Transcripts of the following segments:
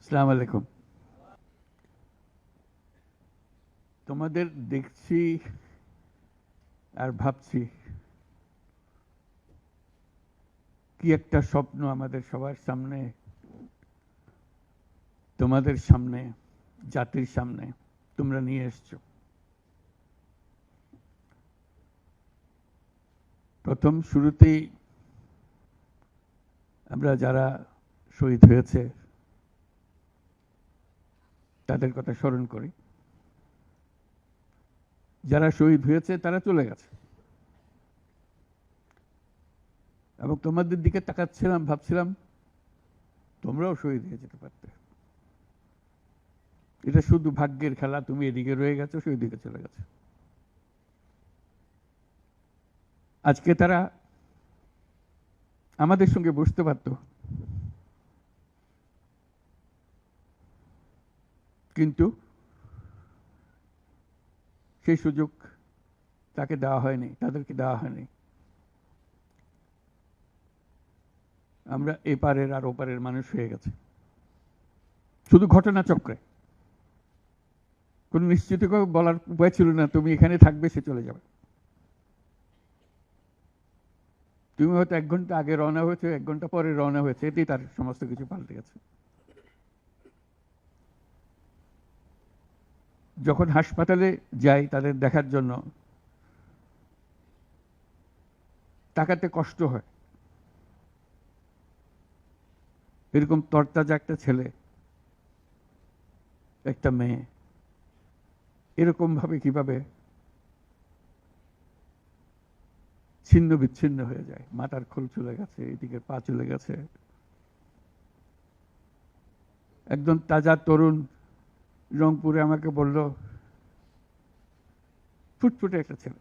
আসসালামু আলাইকুম। তোমাদের দেখছি আর ভাবছি কি একটা স্বপ্ন আমাদের সবার সামনে, তোমাদের সামনে, জাতির সামনে তোমরা নিয়ে এসছো। প্রথম শুরুতেই আমরা যারা শহীদ হয়েছে তাদের কথা স্মরণ করি। যারা শহীদ হয়েছে তারা চলে গেছে, এবং তোমাদের দিকে তাকাচ্ছিলাম, ভাবছিলাম তোমরাও শহীদ হয়ে যেতে পারতে। এটা শুধু ভাগ্যের খেলা, তুমি এদিকে রয়ে গেছো, সেই দিকে চলে গেছে। আজকে তারা আমাদের সঙ্গে বসতে পারতো, কিন্তু সেই সুযোগ তাকে দেওয়া হয়নি, তাদেরকে দেওয়া হয়নি। আমরা এপারের আর ওপারের মানুষ হয়ে গেছে শুধু ঘটনাচক্রে। কোন নিশ্চিত বলার উপায় ছিল না তুমি এখানে থাকবে, সে চলে যাবে। তুমি হয়তো 1 ঘন্টা আগে রওনা হয়েছে, 1 ঘন্টা পরে রওনা হয়েছে, এতেই তার সমস্ত কিছু পাল্টে গেছে। যখন হাসপাতালে যাই তাদের দেখার জন্য, তাকাতে কষ্ট হয়। এরকম তরতাজা একটা ছেলে, একটা মেয়ে এরকম ভাবে কিভাবে ছিন্ন বিচ্ছিন্ন হয়ে যায়। মাথার খোল চলে গেছে, এদিকে পা চলে গেছে। একজন তাজা তরুণ রংপুরে আমাকে বলল, ফুটফুটে একটা ছেলে,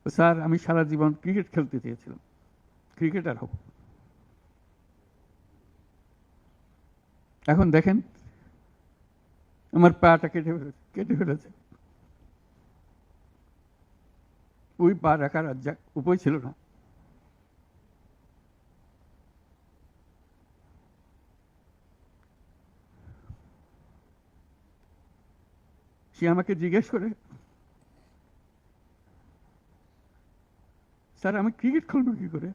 স্যার আমি সারা জীবন ক্রিকেট খেলতে চেয়েছিলাম, ক্রিকেটার হব। এখন দেখেন আমার পাটা কেটে ফেলেছে। ওই পা রাখার আর উপায় ছিল না। সে আমাকে জিজ্ঞেস করে, স্যার আমি ক্রিকেট খেলবো কি করে?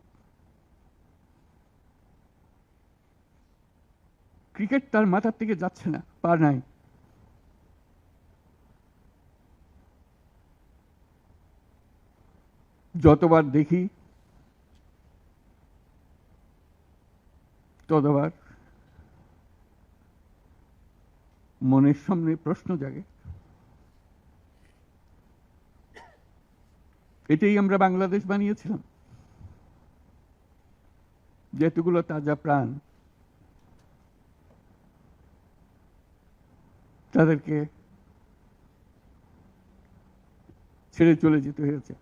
ক্রিকেট তার মাথার থেকে যাচ্ছে না, পা নাই। যতবার দেখি ততবার মনের সামনে প্রশ্ন জাগে। এটাই আমরা বাংলাদেশ বানিয়েছিলাম, যেতগুলো তাজা প্রাণ তাদেরকে ছেড়ে চলে যেতে হয়েছে।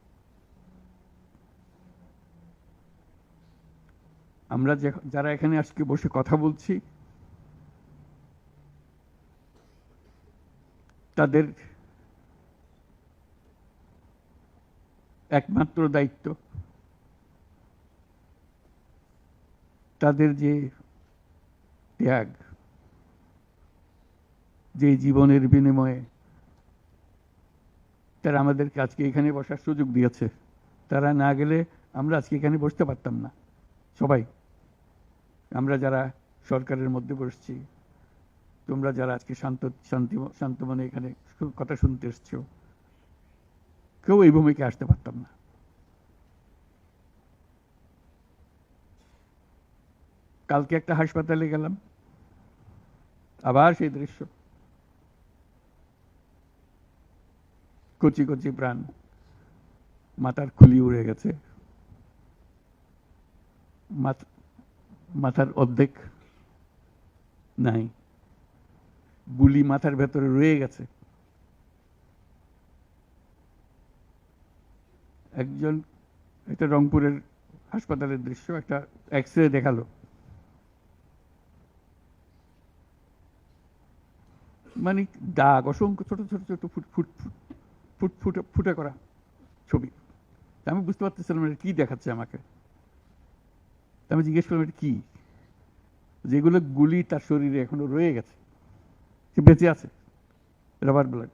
আমরা যারা এখানে আজকে বসে কথা বলছি, তাদের একমাত্র দায়িত্ব তাদের যে ত্যাগ, যে জীবনের বিনিময়ে তারা আমাদেরকে আজকে এখানে বসার সুযোগ দিয়েছে। তারা না গেলে আমরা আজকে এখানে বসতে পারতাম না। সবাই, আমরা যারা সরকারের মধ্যে বসছি, তোমরা যারা আজকে শান্ত মনে এখানে কথা শুনতে এসছো, কেউ এই ভূমিকে আসতে পারতাম না। কালকে একটা হাসপাতালে গেলাম, আবার সেই দৃশ্য, কচি কচি প্রাণ, মাথার খুলি উড়ে গেছে, মাথার অর্ধেক নাই, গুলি মাথার ভেতরে রয়ে গেছে। একজন, এটা রংপুরের হাসপাতালের দৃশ্য, একটা এক্স-রে দেখালো, মানে দাগ, অসংখ্য ছোট ছোট ছোট ফুটে করা ছবি। আমি বুঝতে পারতেছিলাম এটা কি দেখাচ্ছে আমাকে। আমি জিজ্ঞেস করলাম এটা কি? যেগুলো গুলি তার শরীরে এখনো রয়ে গেছে, সে বেঁচে আছে, রবার্ট ব্লাড।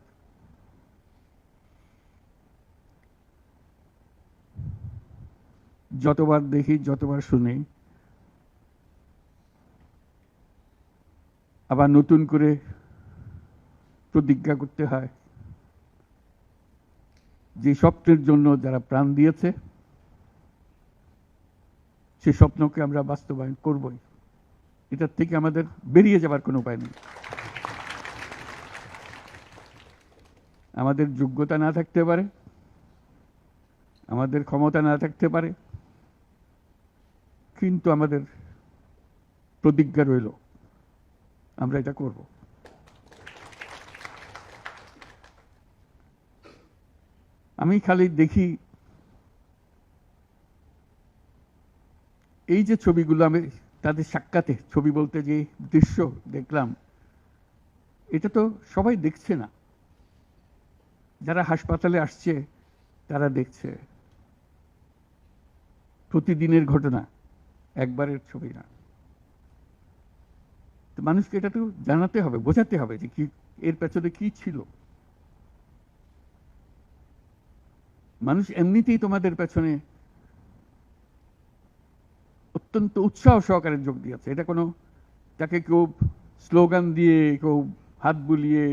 যতবার দেখি, যতবার শুনি, আবার নতুন করে প্রতিজ্ঞা করতে হয় যে স্বপ্নের জন্য যারা প্রাণ দিয়েছে সে স্বপ্নকে আমরা বাস্তবায়ন করবই। এটার থেকে আমাদের বেরিয়ে যাবার কোনো উপায় নেই। আমাদের যোগ্যতা না থাকতে পারে, আমাদের ক্ষমতা না থাকতে পারে, কিন্তু আমাদের প্রতিজ্ঞা রইল আমরা এটা করব। আমি খালি দেখি এই যে ছবিগুলো, আমি তাদের সাক্ষাতে ছবি বলতে যে দৃশ্য দেখলাম, এটা তো সবাই দেখছে না। যারা হাসপাতালে আসছে তারা দেখছে, প্রতিদিনের ঘটনা, একবারের ছবি না। তো মানুষকে এটা তো জানাতে হবে, বোঝাতে হবে যে কি এর পেছনে কি ছিল। মানুষ এমনিতেই তোমাদের পেছনে অত্যন্ত উৎসাহ সহকারে যোগ দিয়েছে। এটা কোনো তাকে কেউ স্লোগান দিয়ে, কেউ হাত বুলিয়ে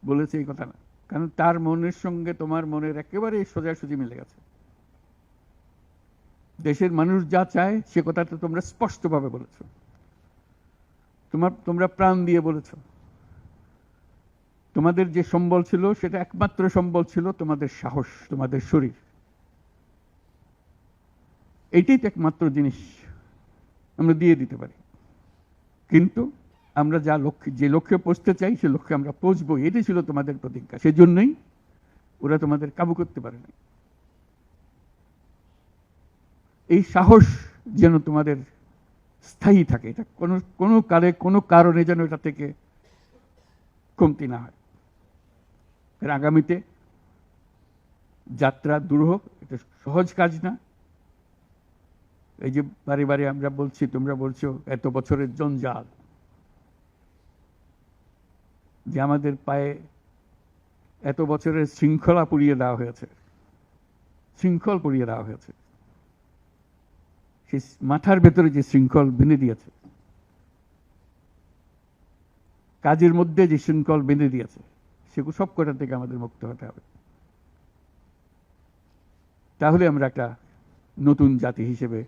বলেছে এই কথা না, কারণ তার মনের সঙ্গে তোমার মনের একেবারে সোজাসুজি মিলে গেছে। দেশের মানুষ যা চায় সে কথাটা তোমরা স্পষ্টভাবে বলেছ, তোমরা প্রাণ দিয়ে বলেছ। তোমাদের যে সম্বল ছিল সেটা একমাত্র সম্বল ছিল তোমাদের সাহস, তোমাদের শরীর। এইটাই তো একমাত্র জিনিস আমরা দিয়ে দিতে পারি। কিন্তু আমরা যে লক্ষ্যে পৌঁছতে চাই সে লক্ষ্যে আমরা পৌঁছবো, এটাই ছিল তোমাদের প্রতিজ্ঞা। সেজন্যই ওরা তোমাদের কাবু করতে পারে না। এই সাহস যেন তোমাদের স্থায়ী থাকে, এটা কোনো কালে কোনো কারণে যেন এটা থেকে কমতি না হয়। এর আগামীতে যাত্রা দুরূহ, এটা সহজ কাজ না। এই যে বারে বারে আমরা বলছি, তোমরা বলছো এত বছরের জঞ্জাল, যে আমাদের পায়ে এত বছরের শৃঙ্খলা পুড়িয়ে দেওয়া হয়েছে, শৃঙ্খল পুড়িয়ে দেওয়া হয়েছে। সেই মাথার ভেতরে যে শৃঙ্খল বেঁধে দিয়েছে, কাজের মধ্যে যে শৃঙ্খল বেঁধে দিয়েছে, সেগুলো সব কটা থেকে আমাদের মুক্ত হতে হবে। তাহলে আমরা একটা নতুন জাতি হিসেবে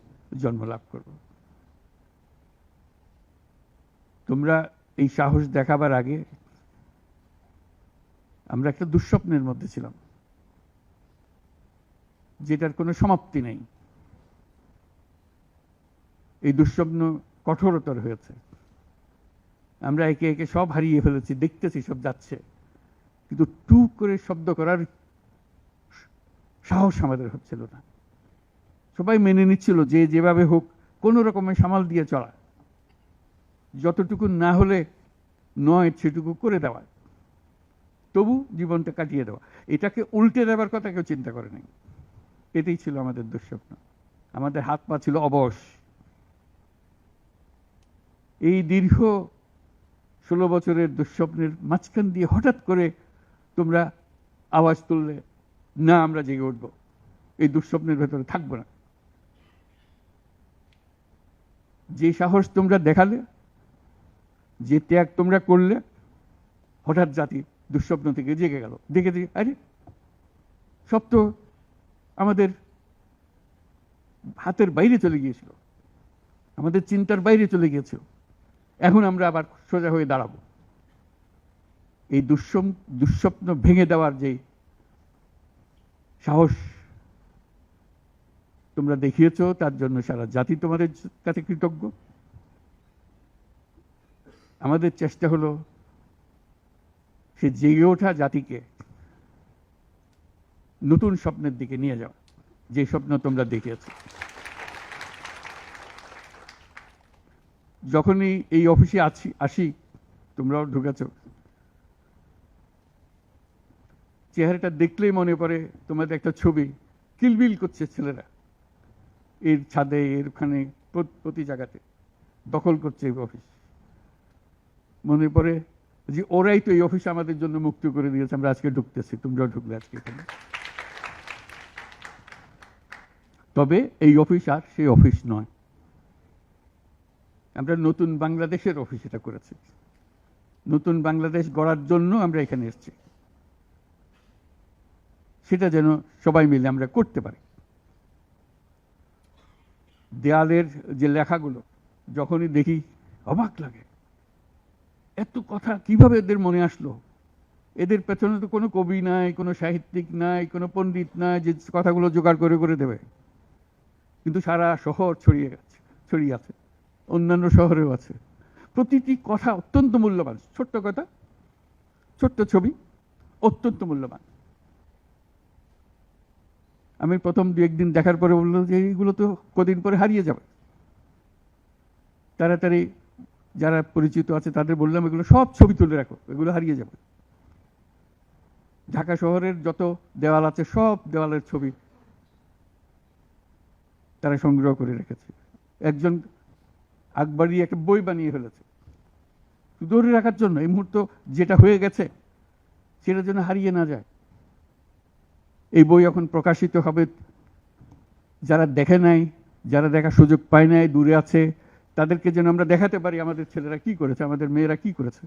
জন্ম লাভ করব। তোমরা এই সাহস দেখাবার আগে আমরা একটা দুঃস্বপ্নের মধ্যে ছিলাম, যেটার কোনো সমাপ্তি নেই। এই দুঃস্বপ্ন কঠোরতর হয়েছে। আমরা একে একে সব হারিয়ে ফেলেছি, দেখতেছি সব যাচ্ছে, কিন্তু টুক করে শব্দ করার সাহস আমাদের হচ্ছিল না। সবাই মেনে নিচ্ছিল যে যেভাবে হোক কোনো রকমের সামাল দিয়ে চলা, যতটুকু না হলে নয় সেটুকু করে দেওয়া, তবু জীবনটা কাটিয়ে দেওয়া। এটাকে উল্টে দেওয়ার কথা কেউ চিন্তা করে নাই। এটাই ছিল আমাদের দুঃস্বপ্ন। আমাদের হাত পা ছিল অবশ। এই দীর্ঘ 16 বছরের দুঃস্বপ্নের মাঝখান দিয়ে হঠাৎ করে তোমরা আওয়াজ তুললে, না আমরা জেগে উঠবো, এই দুঃস্বপ্নের ভেতরে থাকবো না। যে সাহস তোমরা দেখালে, যে ত্যাগ তোমরা করলে, হঠাৎ জাতি দুঃস্বপ্ন থেকে জেগে গেল। দেখে আরে সব তো আমাদের হাতের বাইরে চলে গিয়েছিল, আমাদের চিন্তার বাইরে চলে গিয়েছিল, এখন আমরা আবার সোজা হয়ে দাঁড়াবো। এই দুঃস্বপ্ন ভেঙে দেওয়ার যে সাহস তোমরা দেখিয়েছ, তার জন্য সারা জাতি তোমাদের কাছে কৃতজ্ঞ। আমাদের চেষ্টা হলো সে জেগে ওঠা জাতিকে নতুন স্বপ্নের দিকে নিয়ে যাওয়া, যে স্বপ্ন তোমরা দেখিয়েছ। যখনই এই অফিসে আসি, তোমরাও ঢুকেছ, চেহারাটা দেখলেই মনে পড়ে তোমাদের একটা ছবি, কিলবিল করছে ছেলেরা, এর ছাদে, এর ওখানে, প্রতি জায়গাতে দখল করছে এই অফিস। মনে পড়ে যে ওরাই তো এই অফিস আমাদের জন্য মুক্ত করে দিয়েছে, আমরা আজকে ঢুকতেছি, তোমরাও ঢুকলে আজকে এখানে। তবে এই অফিস আর সেই অফিস নয়, আমরা নতুন বাংলাদেশের অফিস এটা করেছি। নতুন বাংলাদেশ গড়ার জন্য আমরা এখানে এসেছি, সেটা যেন সবাই মিলে আমরা করতে পারি। দেয়ালের যে লেখাগুলো যখনই দেখি অবাক লাগে, এত কথা কিভাবে এদের মনে আসলো। এদের পেছনে তো কোনো কবি নাই, কোনো সাহিত্যিক নাই, কোনো পণ্ডিত নাই যে কথাগুলো জোগাড় করে করে দেবে, কিন্তু সারা শহর ছড়িয়ে আছে, অন্যান্য শহরেও আছে। প্রতিটি কথা অত্যন্ত মূল্যবান, ছোট্ট কথা, ছোট্ট ছবি, অত্যন্ত মূল্যবান। আমি প্রথম দু একদিন দেখার পরে বললো যে এইগুলো তো কদিন পরে হারিয়ে যাবে। তাড়াতাড়ি যারা পরিচিত আছে তাদের বললাম এগুলো সব ছবি তুলে রাখো, এগুলো হারিয়ে যাবে। ঢাকা শহরের যত দেওয়াল আছে সব দেওয়ালের ছবি তারা সংগ্রহ করে রেখেছে। একজন আকবরী একটা বই বানিয়ে ফেলেছে ধরে রাখার জন্য, এই মুহূর্ত যেটা হয়ে গেছে সেটা যেন হারিয়ে না যায়। এই বই এখন প্রকাশিত হবে, যারা দেখে নাই, যারা দেখার সুযোগ পায় নাই, দূরে আছে, তাদেরকে যেন আমরা দেখাতে পারি আমাদের ছেলেরা কি করেছে, আমাদের মেয়েরা কি করেছে।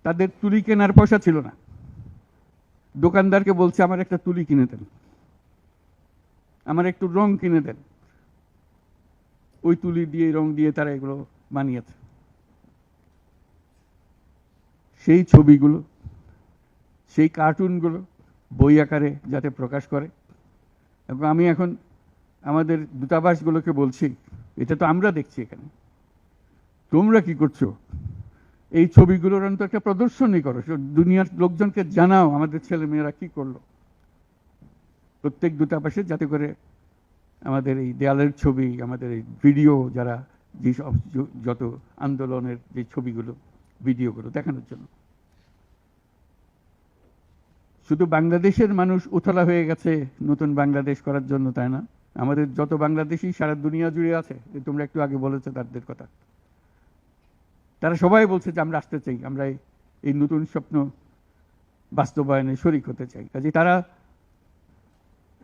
তাদের তুলি কেনার পয়সা ছিল না, দোকানদারকে বলছে আমার একটা তুলি কিনে দেন, আমার একটু রং কিনে দেন। ওই তুলি দিয়ে রং দিয়ে তারা এগুলো বানিয়েছে। সেই ছবিগুলো, সেই কার্টুনগুলো বই আকারে যাতে প্রকাশ করে। এবং আমি এখন আমাদের দূতাবাসগুলোকে বলছি, এটা তো আমরা দেখছি এখানে, তোমরা কি করছো, এই ছবিগুলোর অন্তত একটা প্রদর্শনী করো, দুনিয়ার লোকজনকে জানাও আমাদের ছেলে মেয়েরা কি করলো। প্রত্যেক দূতাবাসে যাতে করে আমাদের এই দেয়ালের ছবি, আমাদের এই ভিডিও, যারা যেসব যত আন্দোলনের যে ছবিগুলো, ভিডিওগুলো দেখানোর জন্য। শুধু বাংলাদেশের মানুষ উতলা হয়ে গেছে নতুন বাংলাদেশ করার জন্য, তাই না? আমাদের যত বাংলাদেশী সারা দুনিয়া জুড়ে আছে, তোমরা একটু আগে বলেছো তাদের কথা, তারা সবাই বলছে যে আমরা আসতে চাই, আমরা এই নতুন স্বপ্ন বাস্তবায়নে শরিক হতে চাই। কাজে তারা,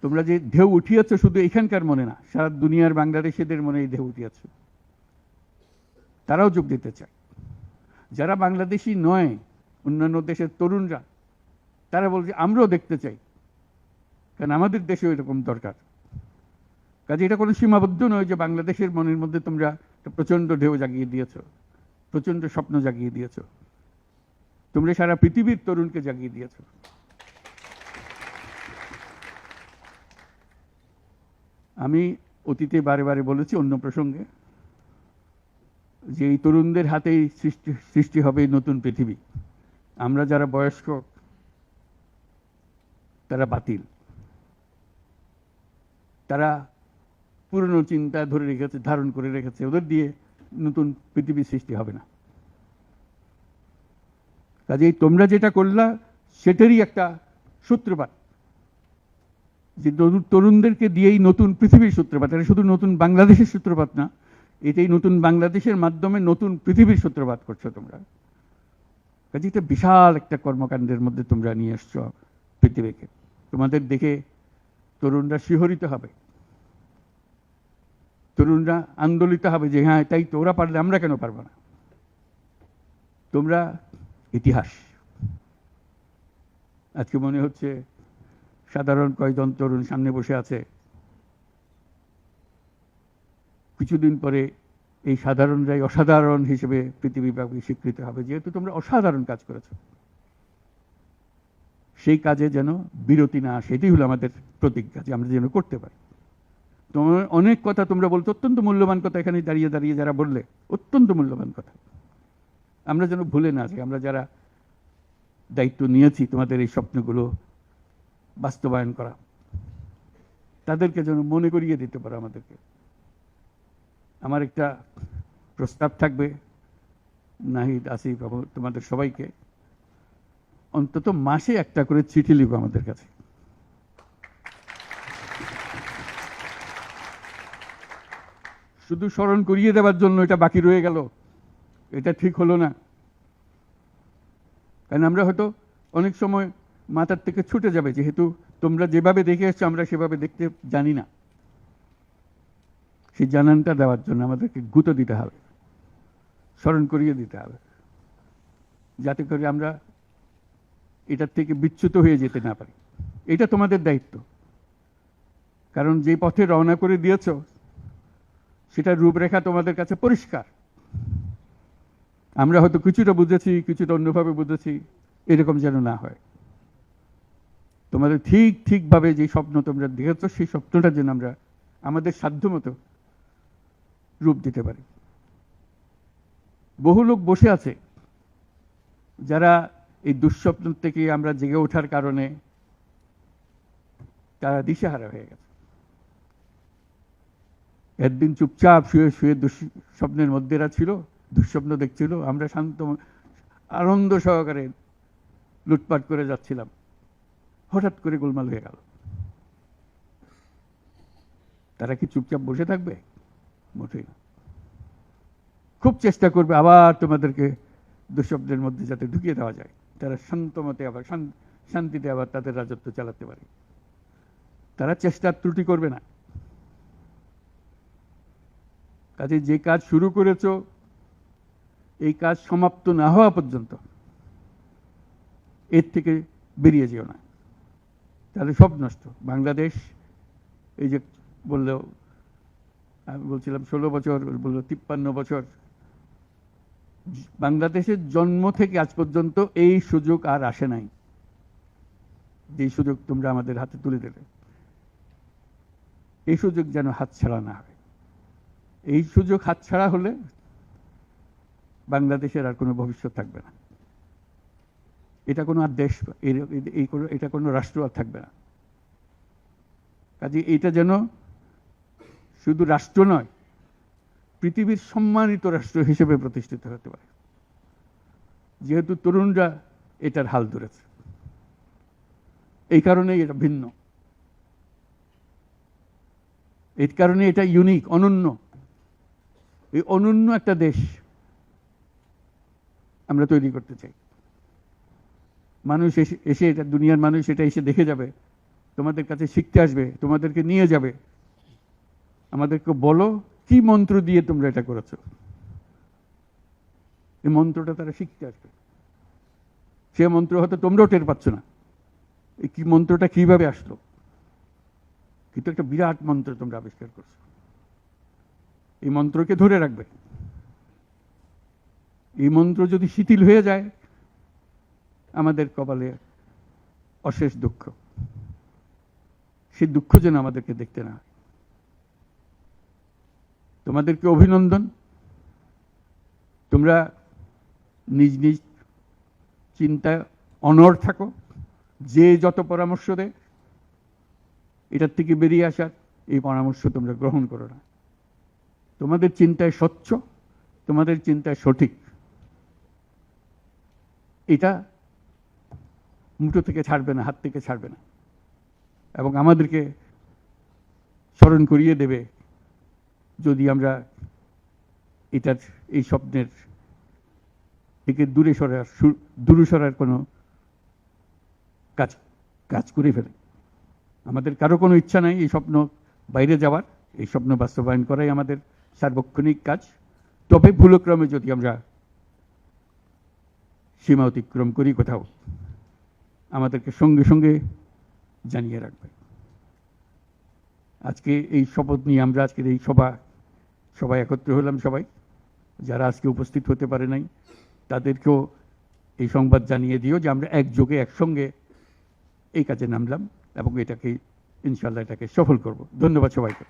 তোমরা যে ঢেউ উঠিয়েছ শুধু এখানকার মনে না, সারা দুনিয়ার বাংলাদেশিদের মনে এই ঢেউ উঠিয়েছ, তারাও যোগ দিতে চায়। যারা বাংলাদেশি নয়, অন্যান্য দেশের তরুণরা, তারা বলছে আমরাও দেখতে চাই, কারণ আমাদের দেশেও এরকম দরকার। কাজে এটা কোনো সীমাবদ্ধ নয় যে বাংলাদেশের মনের মধ্যে তোমরা প্রচন্ড ঢেউ জাগিয়ে দিয়েছ, প্রচন্ড স্বপ্ন জাগিয়ে দিয়েছ, তোমরা সারা পৃথিবীর তরুণকে জাগিয়ে দিয়েছ। আমি অতীতে বারে বারে বলেছি অন্য প্রসঙ্গে যে এই তরুণদের হাতেই সৃষ্টি হবে নতুন পৃথিবী। আমরা যারা বয়স্ক তারা বাতিল, তারা পুরনো চিন্তা ধরে রেখেছে, ধারণ করে রেখেছে, ওদের দিয়ে নতুন পৃথিবী সৃষ্টি হবে না। কাজেই তোমরা যেটা করলা সেটারই একটা সূত্রপাত, যে তরুণদেরকে দিয়েই নতুন পৃথিবীর সূত্রপাত। এটা শুধু নতুন বাংলাদেশের সূত্রপাত না, এটাই নতুন বাংলাদেশের মাধ্যমে নতুন পৃথিবীর সূত্রপাত করছো তোমরা। কাজে এটা বিশাল একটা কর্মকাণ্ডের মধ্যে তোমরা নিয়ে এসছো পৃথিবীকে। তোমাদের দেখে তরুণরা শিহরিত হবে, তরুণরা আন্দোলিত হবে যে হ্যাঁ তাই তো, ওরা পারলে আমরা কেন পারবো না। তোমরা ইতিহাস। আজকে মনে হচ্ছে সাধারণ কয়েকজন তরুণ সামনে বসে আছে, কিছুদিন পরে এই সাধারণরাই অসাধারণ হিসেবে পৃথিবীব্যাপী স্বীকৃত হবে, যেহেতু তোমরা অসাধারণ কাজ করেছো। সেই কাজে যেন বিরতি না আসে, এটাই হলো আমাদের প্রতিজ্ঞা, যে আমরা যেন করতে পারি। তোমার অনেক কথা তোমরা বলতো, অত্যন্ত মূল্যবান কথা, এখানে দাঁড়িয়ে দাঁড়িয়ে যারা বললে অত্যন্ত মূল্যবান কথা, আমরা যেন ভুলে না যাই। আমরা যারা দায়িত্ব নিয়েছি তোমাদের এই স্বপ্নগুলো বাস্তবায়ন করা, তাদেরকে যেন মনে করিয়ে দিতে পারো আমাদেরকে। আমার একটা প্রস্তাব থাকবে, নাহিদ, আসিফ, তোমাদের সবাইকে, অন্তত মাসে একটা করে চিঠি লিখো আমাদের কাছে। শুধু স্মরণ করিয়ে দেওয়ার জন্য এটা বাকি রয়ে গেল, এটা ঠিক হলো না। কারণ আমরা হয়তো অনেক সময় মাথার থেকে ছুটে যাবে, যেহেতু তোমরা যেভাবে দেখে এসছো আমরা সেভাবে দেখতে জানি না। সেই জানানটা দেওয়ার জন্য আমাদেরকে গুঁতো দিতে হবে, স্মরণ করিয়ে দিতে হবে, যাতে করে আমরা এটার থেকে বিচ্যুত হয়ে যেতে না পারি। এটা তোমাদের দায়িত্ব। কারণ যে পথে রওনা করে দিয়েছ সেটার রূপরেখা তোমাদের কাছে পরিষ্কার। আমরা হয়তো কিছুটা বুঝেছি, কিছুটা অন্যভাবে বুঝেছি, এরকম যেন না হয়। তোমাদের ঠিকভাবে যে স্বপ্ন তোমরা দেখেছ সেই স্বপ্নটা যেন আমরা আমাদের সাধ্যমতো রূপ দিতে পারি। বহু লোক বসে আছে যারা এই দুঃস্বপ্ন থেকে আমরা জেগে ওঠার কারণে তারা দিশেহারা হয়ে গেছে। একদিন চুপচাপ শুয়ে শুয়ে দুঃস্বপ্নের মধ্যে ছিল, দুঃস্বপ্ন দেখছিল, আমরা শান্ত আনন্দ সহকারে লুটপাট করে যাচ্ছিলাম, হঠাৎ করে গোলমাল হয়ে গেল। তারা কি চুপচাপ বসে থাকবে? মোটেই না। খুব চেষ্টা করবে আবার তোমাদেরকে দুঃস্বপ্নের মধ্যে যাতে ঢুকিয়ে দেওয়া যায়, তারা শান্তমতে আবার শান্তিতে আবার তাদের রাজত্ব চালাতে পারে। তারা চেষ্টার ত্রুটি করবে না। কাজে যে কাজ শুরু করেছ এই কাজ সমাপ্ত না হওয়া পর্যন্ত এর থেকে বেরিয়ে যেও না, তাহলে সব নষ্ট। বাংলাদেশ এই যে বললো, আমি বলছিলাম 16 বছর, বললো 53 বছর। বাংলাদেশের জন্ম থেকে আজ পর্যন্ত এই সুযোগ আর আসে নাই, যে সুযোগ তোমরা আমাদের হাতে তুলে দেবে। এই সুযোগ যেন হাতছাড়া না হয়। এই সুযোগ হাতছাড়া হলে বাংলাদেশের আর কোনো ভবিষ্যৎ থাকবে না। এটা কোনো আর দেশ, এটা কোনো রাষ্ট্র আর থাকবে না। কাজে এটা যেন শুধু রাষ্ট্র নয়, পৃথিবীর সম্মানিত রাষ্ট্র হিসেবে প্রতিষ্ঠিত হতে পারে, যেহেতু তরুণরা এটার হাল ধরেছে। এই কারণেই এটা ভিন্ন, এই কারণে এটা ইউনিক, অনন্য। এই অনন্য একটা দেশ আমরা তৈরি করতে চাই। মানুষ এসে এটা, দুনিয়ার মানুষ এটা এসে দেখে যাবে, তোমাদের কাছে শিখতে আসবে, তোমাদেরকে নিয়ে যাবে, আমাদেরকে বলো কি মন্ত্র দিয়ে তোমরা এটা করেছো। এই মন্ত্রটা তারা শিখতে আসবে। সে মন্ত্র হয়তো তোমরাও টের পাচ্ছ না, এই কি মন্ত্রটা কিভাবে আসলো, কিন্তু একটা বিরাট মন্ত্র তোমরা আবিষ্কার করছো। এই মন্ত্রকে ধরে রাখবে। এই মন্ত্র যদি শিথিল হয়ে যায়, আমাদের কপালে অশেষ দুঃখ। সেই দুঃখ যেন আমাদেরকে দেখতে না হয়। তোমাদেরকে অভিনন্দন। তোমরা নিজ নিজ চিন্তায় অনড় থাকো। যে যত পরামর্শ দেয় এটার থেকে বেরিয়ে আসার, এই পরামর্শ তোমরা গ্রহণ করো না। তোমাদের চিন্তায় স্বচ্ছ, তোমাদের চিন্তায় সঠিক, এটা মুঠো থেকে ছাড়বে না, হাত থেকে ছাড়বে না, এবং আমাদেরকে স্মরণ করিয়ে দেবে যদি আমরা এটার, এই স্বপ্নের থেকে দূরে সরার কোনো কাজ করে ফেলে। আমাদের কারো কোনো ইচ্ছা নাই এই স্বপ্ন বাইরে যাওয়ার, এই স্বপ্ন বাস্তবায়ন করাই আমাদের সার্বক্ষণিক কাজ। তবে ভুলক্রমে যদি আমরা সীমা অতিক্রম করি কোথাও, আমাদেরকে সঙ্গে সঙ্গে জানিয়ে রাখবে। আজকে এই শপথ নিয়ে আমরা আজকের এই সবাই একত্র হলাম। সবাই যারা আজকে উপস্থিত হতে পারে নাই তাদেরকেও এই সংবাদ জানিয়ে দিও যে আমরা একযোগে একসঙ্গে এই কাজে নামলাম এবং এটাকে ইনশাআল্লাহ এটাকে সফল করব। ধন্যবাদ সবাইকে।